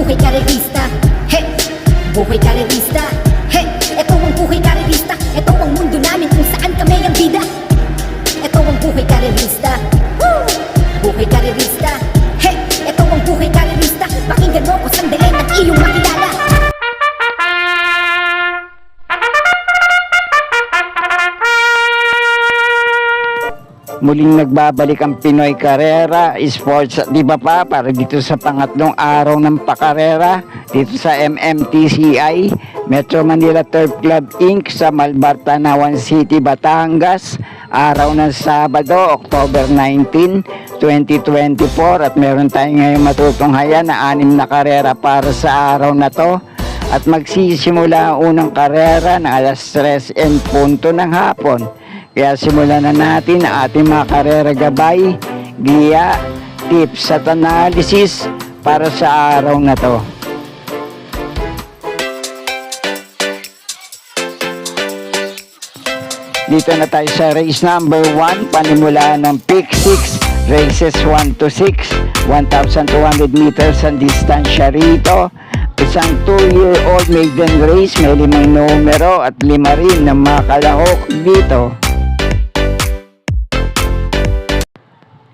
buhay karerista. Hey, buhay karerista. Hey, ito ang buhay karerista. Ito ang mundo namin kung saan kami ang bida. Ito ang buhay karerista. Woo! Buhay karerista. Hey, ito ang buhay karerista. Pakinggan mo ko sandali at iyong makilala. Muling nagbabalik ang Pinoy Karera Sports, di ba pa, para dito sa pangatlong araw ng pakarera dito sa MMTCI Metro Manila Turf Club Inc. sa Malbar, Tanawan City, Batangas, araw ng Sabado, October 19, 2024, at meron tayong ngayong matutunghayan na 6 na karera para sa araw na to. At magsisimula ang unang karera na alas 3:00 ng hapon. Kaya simulan na natin ang ating mga karera gabay, giya, tips at analysis para sa araw na to. Dito na tayo sa race number 1, panimulaan ng pick 6, races 1 to 6, 1,200 meters ang distansya rito. Isang 2-year-old maiden race, may 5 numero at 5 rin ng mga kalahok dito.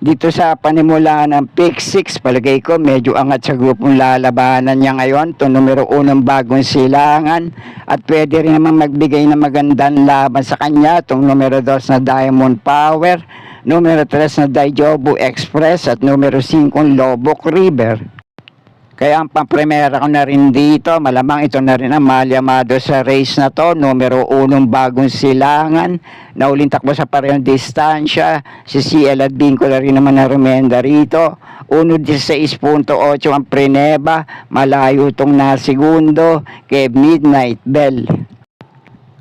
Dito sa panimulaan ng pick 6, palagay ko medyo angat sa grupong lalabanan niya ngayon. Ito numero 1 bagong silangan at pwede rin naman magbigay ng magandang laban sa kanya. Itong numero 2 na Diamond Power, numero 3 na Daijobu Express at numero 5 Lobok River. Kaya ang pampremera ko na rin dito, malamang ito na rin ang malyamado sa race na to. Numero 1 bagong silangan, na uling takbo sa parehong distansya. Si CL at Vincula rin naman na rumenda rito. 1:16.8 ang Preneba, malayo itong nasigundo kay Midnight Bell.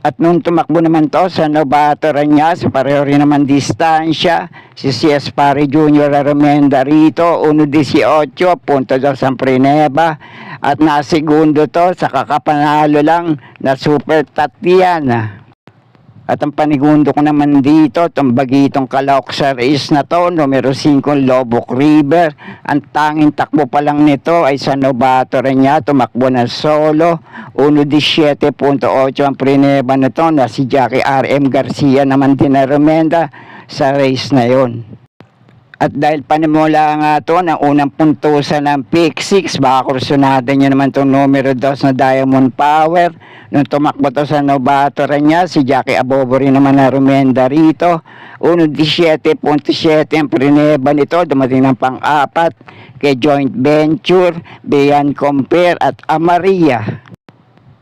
At nung tumakbo naman to sa Novato niya, sa pareho rin naman distansya, si CS Pare Jr. Armenda rito, 1:18.2 ang Preneba. At nasigundo to sa kakapanalo lang na Super Tatiana. At ang panigundo ko naman dito, itong bagitong kalahok sa race na to, numero 5 Lobok River. Ang tanging takbo pa lang nito ay sa Novato niya, tumakbo na solo. 1:17.8 ang Preneba na to, na si Jackie RM Garcia naman din na rumenda sa race na yon. At dahil panimula nga to ng unang puntusan ng pick 6, baka kursunada nyo naman itong numero 2 na Diamond Power. Nung tumakbo to sa Novato niya, si Jackie Abobo rin naman na rumenda rito. 1:17.7 ang Preneba nito, dumating ng pang-4 kay Joint Venture, Beyond Compare at Amaria.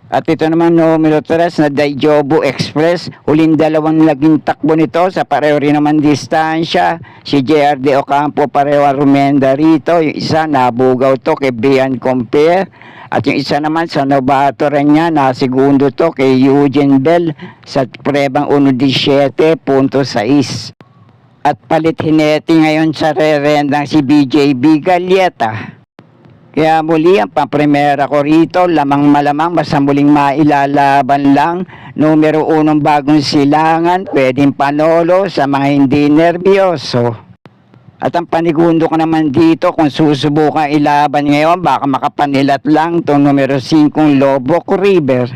At ito naman numero 3 na Daijobu Express, huling 2 naging takbo nito sa pareho rin naman distansya. Si JRD Ocampo pareho rumenda rito, yung isa nabugaw to kay Beyond Compare. At yung isa naman sa Novato rin niya, nasigundo to kay Eugene Bell sa prebang 1:17.6. At palit hineti ngayon sa rerendang si BJB Galieta. Kaya muli ang pampremera ko rito, lamang malamang basta muling mailalaban lang. Numero 1 bagong silangan, pwedeng panolo sa mga hindi nervyoso. At ang panigundo ko naman dito, kung susubukan ilaban ngayon, baka makapanilat lang itong numero 5 Lobok River.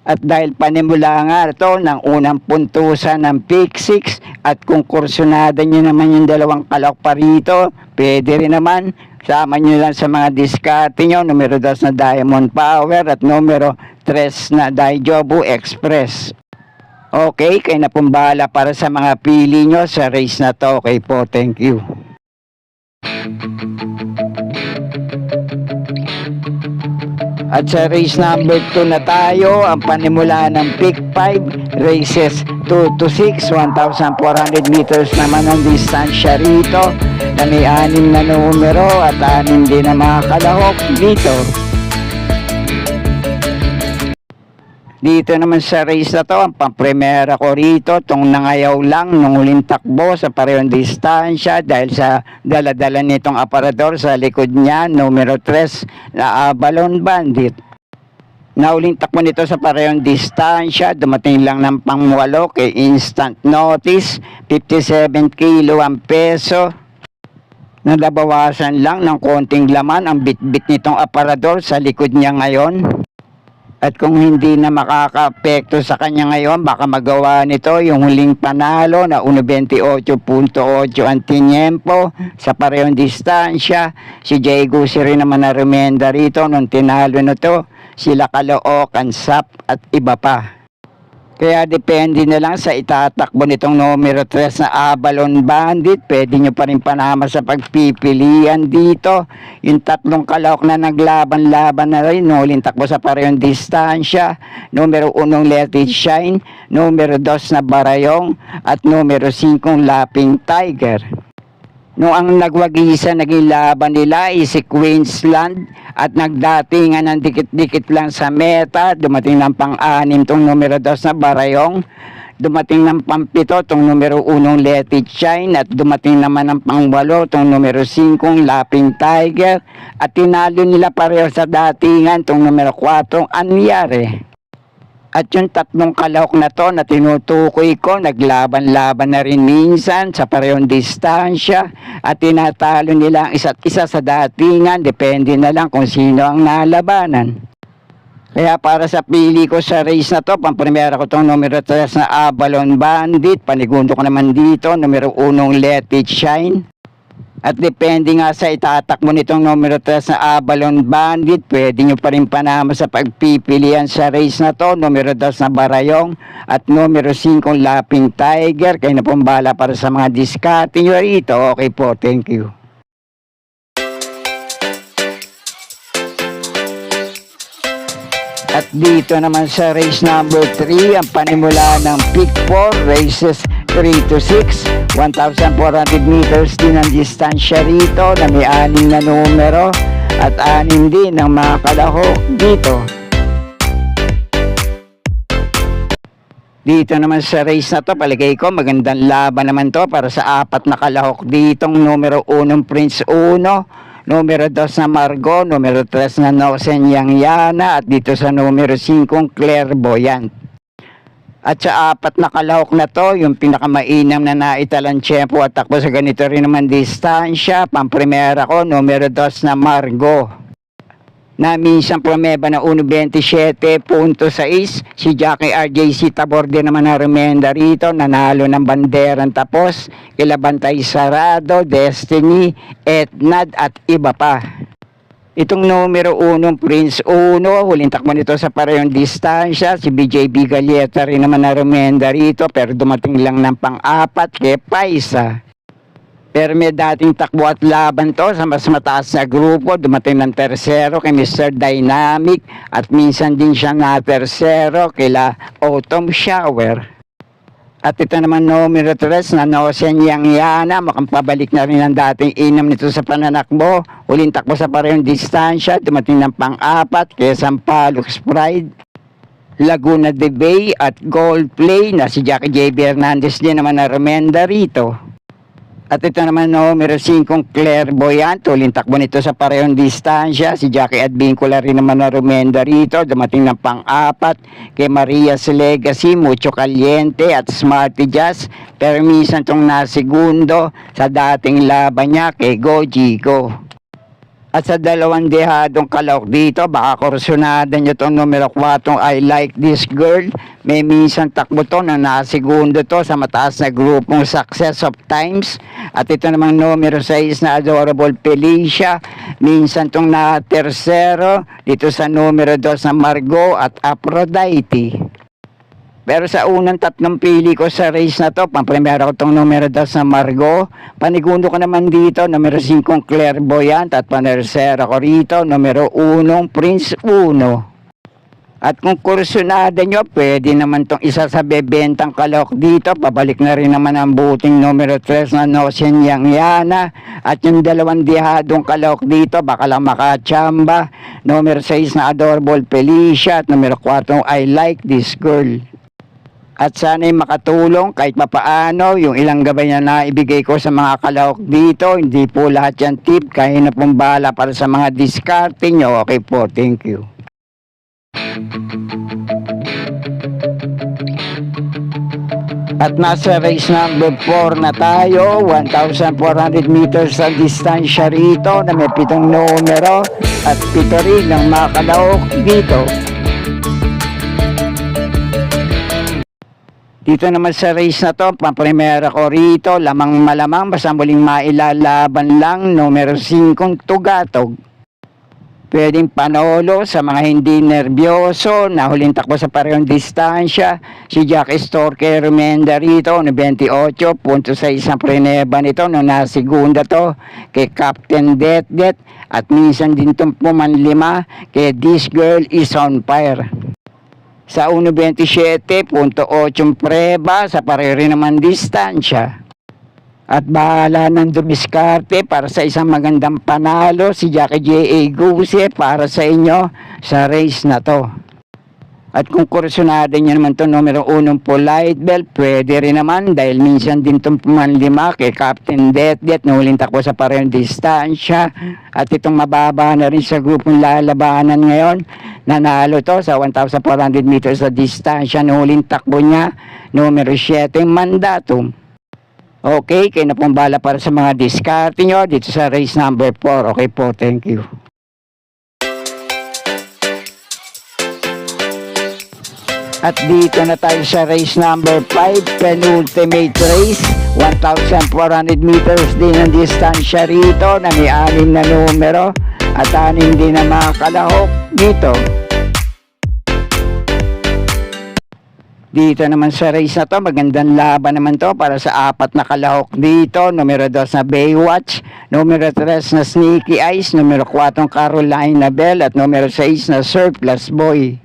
At dahil panimula nga ito ng unang puntusan ng pick 6, at kung kursunada nyo naman yung 2 kalahok pa rito, pwede rin naman, sama nyo lang sa mga diskarte nyo, numero 2 na Diamond Power at numero 3 na Daijobu Express. Okay, kayo na pong bahala para sa mga pili nyo sa race na to. Okay po, thank you. At sa race number 2 na tayo, ang panimula ng pick 5, races 2 to 6, 1,400 meters naman ang distansya rito, na may 6 na numero at 6 din na mga kalahok dito. Dito naman sa race na to, ang pampremera ko rito, itong nangayaw lang nung huling takbo sa parehong distansya dahil sa daladala nitong aparador sa likod niya, numero 3 na Avalon Bandit. Nauling takbo nito sa parehong distansya, dumating lang ng pang-8 kay Instant Notice, 57 kilo ang peso. Nabawasan lang ng konting laman ang bitbit nitong aparador sa likod niya ngayon. At kung hindi na makaka-apekto sa kanya ngayon, baka magawa nito yung huling panalo na 1.28.8 ang tinyempo sa parehong distansya. Si Jay Gusi rin naman na rumenda rito nung tinalo na to. Sila Caloocan, Sap at iba pa. Kaya depende na lang sa itatakbo nitong numero 3 na Avalon Bandit. Pwede nyo pa rin panama sa pagpipilian dito. Yung tatlong kalahok na naglaban-laban na rin, huling takbo sa parehong distansya. Numero 1 Let It Shine, numero 2 na Barayong, at numero 5 Laping Tiger. Noong ang nagwagisa naging laban nila ay si Queensland at nagdatingan ng dikit-dikit lang sa meta. Dumating ng pang-6 tong numero 2 na Barayong, dumating ng pang-7 tong numero 1 Let It Shine, at dumating naman ng pang-8 tong numero 5 Laping Tiger, at tinalo nila pareho sa datingan tong numero 4 Anyare. At yung tatlong kalahok na to na tinutukoy ko, naglaban-laban na rin minsan sa parehong distansya at tinatalo nila ang isa't isa sa datingan. Depende na lang kung sino ang nalabanan. Kaya para sa pili ko sa race na to, pamprimera ko itong numero 3 na Avalon Bandit. Panigundo ko naman dito, numero 1 Let It Shine. At depende nga sa itatakbo nitong numero 3 na Avalon Bandit, pwede nyo pa rin panama sa pagpipilian sa race na to. Numero 2 na Barayong at numero 5 Laping Tiger. Kayo na pong bahala para sa mga diskarte nyo rito. Okay po, thank you. At dito naman sa race number 3, ang panimula ng Pick 4, races 3 to 6, 1,400 meters din ang distansya rito na may 6 na numero at 6 din ang mga kalahok dito. Dito naman sa race na to, palagay ko magandang laban naman to para sa 4 na kalahok ditong numero 1 Prince 1, numero 2 na Margo, numero 3 na Nosen Yang Yana, at dito sa numero 5 Clairvoyant. At sa 4 na kalahok na to, yung pinakamainam na naitalang tiyempo at takbo sa ganito rin naman distansya, pamprimera ko, numero 2 na Margo, na minsan promeba na 1.27.6. Si Jackie RJC Tabor din naman na rumenda rito, nanalo ng banderang tapos, kila Bantay Sarado, Destiny, Etnad at iba pa. Itong numero 1 Prince 1, huling takbo nito sa parehong distansya. Si BJB Galieta rin naman na rumenda rito, pero dumating lang ng pang-4 kay Paisa. Pero may dating takbo at laban to sa mas mataas na grupo. Dumating ng tersero kay Mr. Dynamic at minsan din siya na tersero kila Autumn Shower. At ito naman numero 3 na Nosen Yang Yana, makampabalik na rin ang dating inam nito sa pananakbo. Huling takbo sa parehong distansya, dumating ng pang-4 kay Sampaloc Pride, Laguna de Bay at Gold Play na si Jackie JB Hernandez din naman na rumenda rito. At ito naman numero 5 Clairvoyant, huling takbo nito sa parehong distansya. Si Jackie Advincula rin naman na rumenda rito, dumating ng pang-4 kay Maria's Legacy, Mucho Caliente at Smarty Jazz. Pero minsan itong nasigundo sa dating laban niya kay Goji Go. At sa 2 dehadong kalahok dito, baka kursunada nyo itong numero 4 I Like This Girl. May minsan takbo to na nasigundo to sa mataas na grupong Success of Times. At ito namang numero 6 na Adorable Felicia. Minsan itong na tersero dito sa numero 2 na Margo at Aphrodite. Pero sa unang 3 pili ko sa race na to, pamprimera ko itong numero 2 na Margo. Panigundo ko naman dito, numero 5 Clairvoyant at panersera ko rito, numero 1 Prince 1. At kung kursunada nyo, pwede naman itong isa sa bebentang kalahok dito. Pabalik na rin naman ang buting numero 3 na Nosen Yang Yana. At yung 2 dehadong kalahok dito, baka lang makachamba. Numero 6 na Adorable Felicia at numero 4 I Like This Girl. At sana'y makatulong kahit papaano yung ilang gabay na naibigay ko sa mga kalahok dito. Hindi po lahat yan tip, kaya na pong bahala para sa mga diskarte nyo. Okay po, thank you. At nasa race number 4 na tayo, 1,400 meters ang distansya rito na may 7 numero at 7 rin ang makalaok dito. Dito naman sa race na to, pamprimera ko rito, lamang malamang, basta muling mailalaban lang, numero 5 Tugatog. Pwedeng panolo sa mga hindi nervyoso, nahuling takbo sa parehong distansya, si Jack Storker Rumenda rito, 28.6 ang preneba nito, nung nasigunda to, kay Captain Det at minsan din itong pumanlima, kay This Girl Is On Fire. Sa 1.27.8 preba sa pareho rin naman distansya. At bahala ng dumiskarte para sa isang magandang panalo si Jackie J.A. Guse para sa inyo sa race na to. At kung kursunado nyo naman to numero 1 Polite Bell, pwede rin naman dahil minsan din itong pumanlima kay Captain Det na huling takbo sa parehong distansya. At itong mababa na rin sa grupong lalabanan ngayon, nanalo to sa 1,400 meters sa distansya na huling takbo niya, numero 7 Mandatum. Okay, kayo na pong bala para sa mga diskarte nyo dito sa race number 4. Okay po, thank you. At dito na tayo sa race number 5, penultimate race, 1,400 meters din ang distansya rito na may 6 na numero at 6 din na mga kalahok dito. Dito naman sa race na to, magandang laban naman to para sa 4 na kalahok dito. Numero 2 na Baywatch, numero 3 na Sneaky Eyes, numero 4 Carolina Bell at numero 6 na Surplus Boy.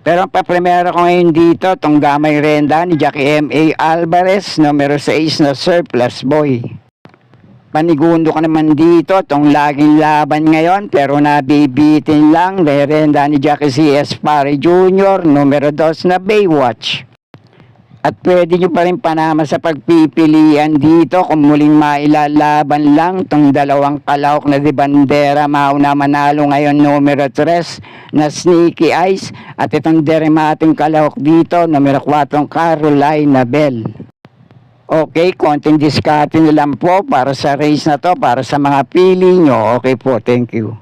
Pero ang paprimera ko ngayon dito, itong Gamay Renda ni Jackie M.A. Alvarez, numero 6 na Surplus Boy. Panigundo ka naman dito, itong laging laban ngayon, pero nabibitin lang, dahil Renda ni Jackie C.S. Pare Jr., numero 2 na Baywatch. At pwede nyo pa rin panama sa pagpipilian dito kung muling mailalaban lang itong dalawang kalahok na di bandera. Mauna manalo ngayon numero 3 na Sneaky Eyes at itong deremating kalahok dito numero 4 Carolina Bell. Okay, konting diskarte na lang po para sa race na to, para sa mga pili nyo. Okay po, thank you.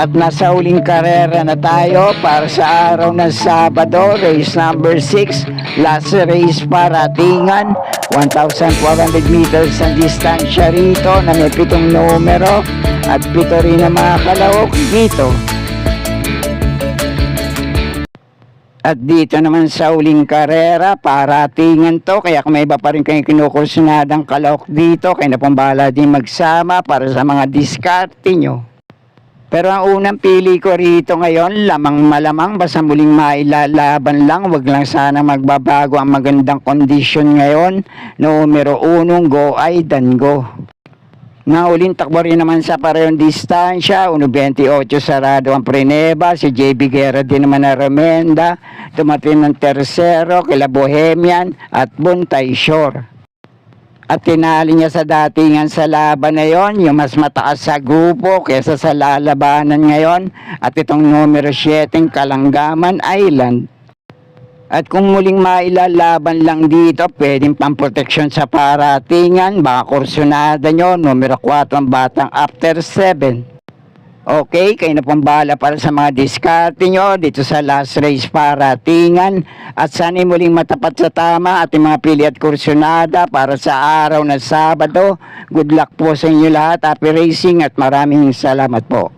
At nasa huling karera na tayo para sa araw ng Sabado, race number 6, last race para Tingan, 1,400 meters ang distansya rito na may 7 numero at 7 rin na mga kalahok dito. At dito naman sa huling karera, paratingan to, kaya kung may iba pa rin kayong kinukursunadang kalahok dito, kayo na pong bahala din magsama para sa mga diskarte nyo. Pero ang unang pili ko rito ngayon, lamang malamang, basta muling mailalaban lang, wag lang sana magbabago ang magandang kondisyon ngayon, numero 1 Go Aidan Go. Nauling takbo rin naman sa parehong distansya, 1.28 sarado ang preneba, si JB Guerra din naman na Remenda, tumatin ng tersero, kila Bohemian at Buntay Shore. At tinali niya sa datingan sa laban na yon, yung mas mataas sa grupo kesa sa lalabanan ngayon, at itong numero 7 Kalanggaman Island. At kung muling mailalaban lang dito, pwedeng pamproteksyon sa paratingan, baka kursunada nyo, numero 4 ang Batang After 7. Okay, kayo na pong bahala para sa mga diskarte nyo dito sa last race paratingan. At sana'y muling matapat sa tama ating mga pili at kursunada para sa araw na Sabado. Good luck po sa inyo lahat, happy racing at maraming salamat po.